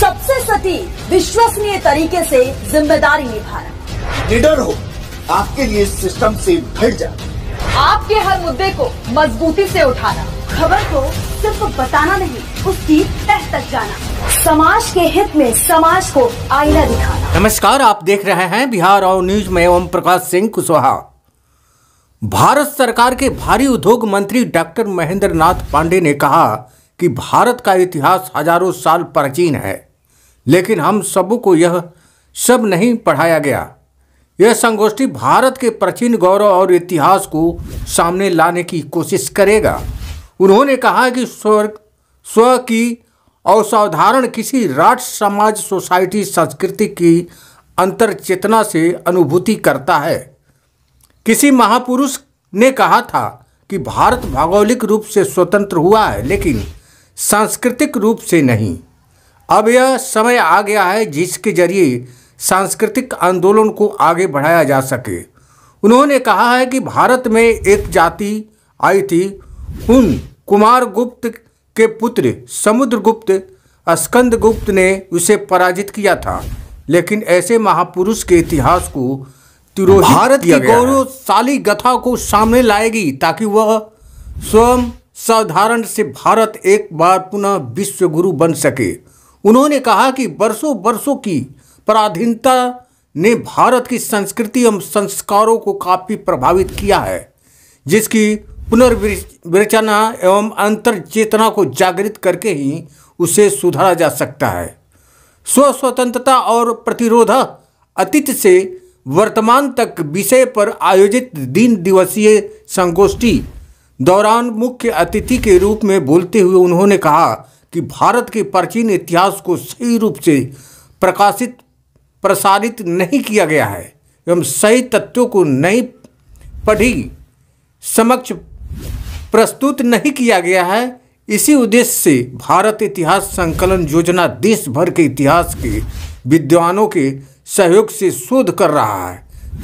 सबसे सटीक विश्वसनीय तरीके से जिम्मेदारी निभाना। निडर हो, आपके लिए सिस्टम से भिड़ जा। आपके हर मुद्दे को मजबूती से उठाना, खबर को सिर्फ बताना नहीं, उसकी तह तक जाना, समाज के हित में समाज को आईना दिखाना। नमस्कार, आप देख रहे हैं बिहार और न्यूज में ओम प्रकाश सिंह कुशवाहा। भारत सरकार के भारी उद्योग मंत्री डॉक्टर महेंद्र नाथ पांडे ने कहा कि भारत का इतिहास हजारों साल प्राचीन है, लेकिन हम सबों को यह सब नहीं पढ़ाया गया। यह संगोष्ठी भारत के प्राचीन गौरव और इतिहास को सामने लाने की कोशिश करेगा। उन्होंने कहा कि स्व की असाधारण किसी राष्ट्र, समाज, सोसाइटी, संस्कृति की अंतर चेतना से अनुभूति करता है। किसी महापुरुष ने कहा था कि भारत भौगोलिक रूप से स्वतंत्र हुआ है, लेकिन सांस्कृतिक रूप से नहीं। अब यह समय आ गया है जिसके जरिए सांस्कृतिक आंदोलन को आगे बढ़ाया जा सके। उन्होंने कहा है कि भारत में एक जाति आई थी, उन कुमार गुप्त के पुत्र समुद्रगुप्त स्कंदगुप्त ने उसे पराजित किया था, लेकिन ऐसे महापुरुष के इतिहास को भारत की गौरवशाली गाथा को सामने लाएगी ताकि वह स्वयं साधारण से भारत एक बार पुनः विश्व गुरु बन सके। उन्होंने कहा कि वर्षों वर्षों की पराधीनता ने भारत की संस्कृति एवं संस्कारों को काफ़ी प्रभावित किया है, जिसकी पुनर्विरचना एवं अंतर चेतना को जागृत करके ही उसे सुधारा जा सकता है। स्वतंत्रता और प्रतिरोध अतीत से वर्तमान तक विषय पर आयोजित 3 दिवसीय संगोष्ठी दौरान मुख्य अतिथि के रूप में बोलते हुए उन्होंने कहा कि भारत के प्राचीन इतिहास को सही रूप से प्रसारित नहीं किया गया है एवं सही तथ्यों को नई पढ़ी समक्ष प्रस्तुत नहीं किया गया है। इसी उद्देश्य से भारत इतिहास संकलन योजना देश भर के इतिहास के विद्वानों के सहयोग से शोध कर रहा है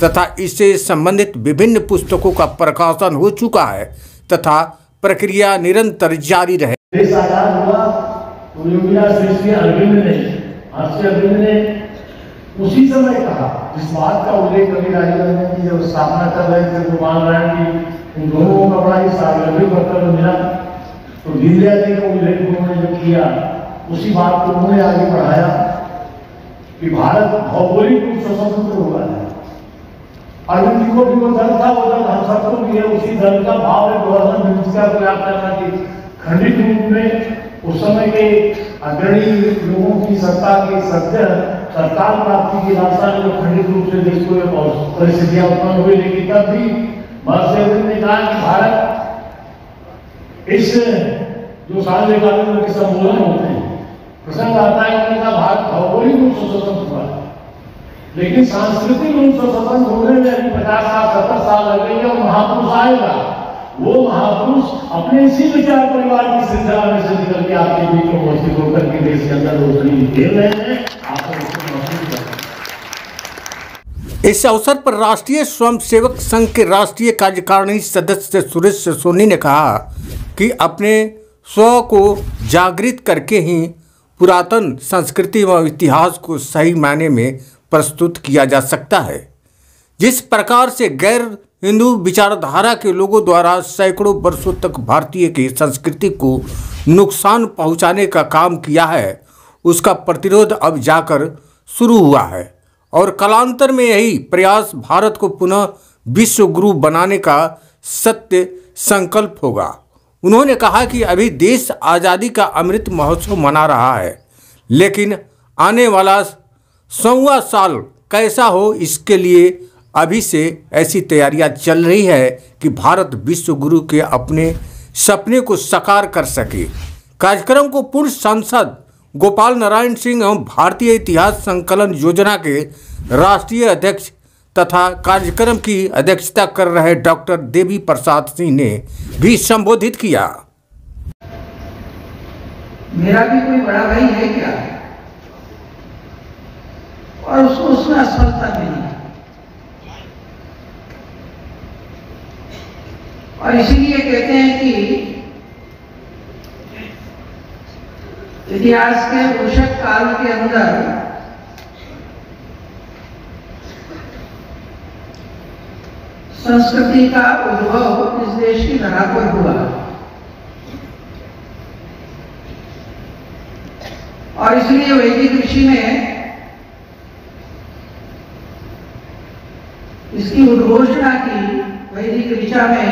तथा इससे संबंधित विभिन्न पुस्तकों का प्रकाशन हो चुका है तथा प्रक्रिया निरंतर जारी रहे। देश आजाद हुआ तो अरविंद ने उसी समय कहा, इस बात का उल्लेख कभी राजगंज ने की जब स्थापना कर रहे थे तो मान रहे हैं कि इन दोनों का बड़ा ही सार्वजनिक कर्तव्य मिला, तो दीनदयाल जी का उल्लेख उन्होंने जो किया उसी बात को उन्होंने आगे बढ़ाया कि भारत भौगोलिक रूप से स्वतंत्र हुआ है। अरविंद जी को भी वो दल था, वो दल हम सबको भी है, उसी दल का भाव है गवर्नर व्यवस्था को याद करना कि खंडित रूप में उस समय के अग्रणी लोगों की सत्ता के सत्य सरकार प्राप्ति की लालसा में खंडित रूप से देश को परिस्थितियां उत्पन्न हुई, लेकिन तब भी महर्षि ने कहा कि भारत इस जो साल कानून के सम्मेलन होते हैं प्रसंग आता है, उन्होंने कहा भारत भौगोलिक रूप से स्वतंत्र हुआ है, लेकिन सांस्कृतिक रूप से स्वतंत्र होने में अभी 50 साल 70 साल लगेंगे और महापुरुष आएगा। वो महापुरुष अपने इसी विचार परिवार की श्रृंखला में से निकल के आपके बीच में उपस्थित होकर के देश के अंदर रोशनी खेल रहे हैं। इस अवसर पर राष्ट्रीय स्वयंसेवक संघ के राष्ट्रीय कार्यकारिणी सदस्य सुरेश सोनी ने कहा कि अपने स्व को जागृत करके ही पुरातन संस्कृति व इतिहास को सही मायने में प्रस्तुत किया जा सकता है। जिस प्रकार से गैर हिंदू विचारधारा के लोगों द्वारा सैकड़ों वर्षों तक भारतीय की संस्कृति को नुकसान पहुंचाने का काम किया है, उसका प्रतिरोध अब जाकर शुरू हुआ है और कालांतर में यही प्रयास भारत को पुनः विश्व गुरु बनाने का सत्य संकल्प होगा। उन्होंने कहा कि अभी देश आज़ादी का अमृत महोत्सव मना रहा है, लेकिन आने वाला 100वां साल कैसा हो, इसके लिए अभी से ऐसी तैयारियां चल रही है कि भारत विश्व गुरु के अपने सपने को साकार कर सके। कार्यक्रम को पूर्व सांसद गोपाल नारायण सिंह एवं भारतीय इतिहास संकलन योजना के राष्ट्रीय अध्यक्ष तथा कार्यक्रम की अध्यक्षता कर रहे डॉक्टर देवी प्रसाद सिंह ने भी संबोधित किया। मेरा भी कोई बड़ा भाई है क्या? और उसको उसमें असफलता मिली और इसीलिए कहते हैं कि इतिहास के मूषक काल के अंदर संस्कृति का उद्भव इस देश की धरा पर हुआ और इसलिए वैदिक ऋषि ने इसकी उद्घोषणा की वैदिक ऋचा में,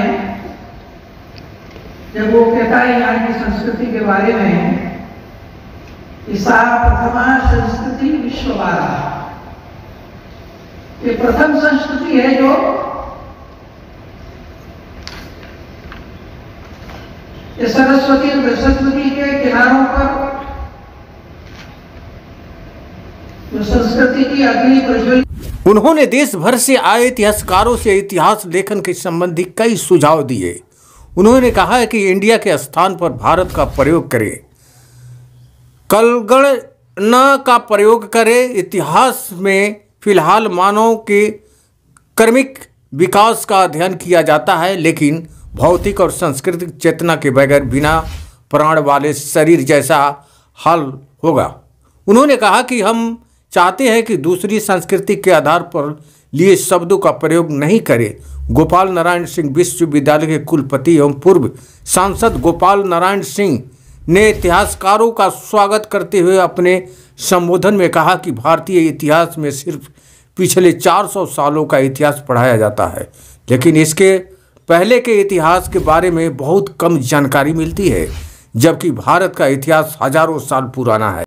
जब वो कहता है यहाँ की संस्कृति के बारे में, ईसा प्रथमा संस्कृति विश्ववारा, ये प्रथम संस्कृति है जो ये सरस्वती के किनारों पर जो संस्कृति की अग्नि प्रज्वलित। उन्होंने देश भर से आए इतिहासकारों से इतिहास लेखन के संबंधी कई सुझाव दिए। उन्होंने कहा है कि इंडिया के स्थान पर भारत का प्रयोग करें, कलगणना का प्रयोग करें। इतिहास में फिलहाल मानव के कर्मिक विकास का अध्ययन किया जाता है, लेकिन भौतिक और सांस्कृतिक चेतना के बगैर बिना प्राण वाले शरीर जैसा हाल होगा। उन्होंने कहा कि हम चाहते हैं कि दूसरी संस्कृति के आधार पर लिए शब्दों का प्रयोग नहीं करें। गोपाल नारायण सिंह विश्वविद्यालय के कुलपति एवं पूर्व सांसद गोपाल नारायण सिंह ने इतिहासकारों का स्वागत करते हुए अपने संबोधन में कहा कि भारतीय इतिहास में सिर्फ पिछले 400 सालों का इतिहास पढ़ाया जाता है, लेकिन इसके पहले के इतिहास के बारे में बहुत कम जानकारी मिलती है, जबकि भारत का इतिहास हजारों साल पुराना है।